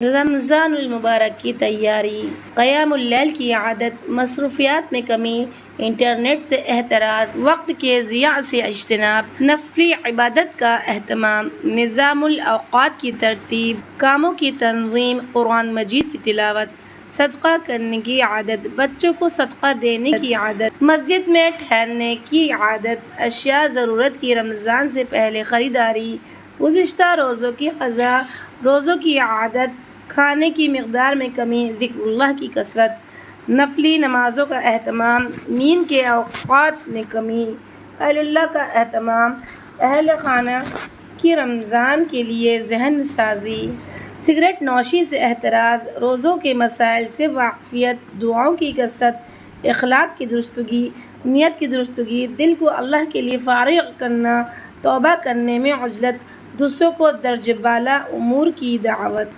रमज़ानुल मुबारक की तैयारी, क़यामुल लैल की आदत, मसरूफ़ियात में कमी, इंटरनेट से एहतराज़, वक्त के ज़िया से इज्तिनाब, नफ़ली इबादत का अहतमाम, निज़ामुल औक़ात की तरतीब, कामों की तंज़ीम, कुरान मजीद की तिलावत, सदका करने की आदत, बच्चों को सदका देने की आदत, मस्जिद में ठहरने की आदत, अशिया ज़रूरत की रमज़ान से पहले ख़रीदारी, गुज़िश्ता रोज़ों की क़ज़ा, रोज़ों की आदत, खाने की मिक़दार में कमी, ज़िक्रुल्लाह की कसरत, नफली नमाज़ों का अहतमाम, नींद के औक़ात में कमी, अहलुल्लाह का अहतमाम, अहल खाना की रमज़ान के लिए ज़हन साज़ी, सिगरेट नोशी से एहतराज़, रोज़ों के मसाइल से वाक़फ़ियत, दुआओं की कसरत, इख़लाक़ की दुरुस्तगी, नियत की दुरुस्तगी, दिल को अल्लाह के लिए फ़ारिग़ करना, तौबा करने में उजलत, दूसरों को दर्ज बाला उमूर की दावत।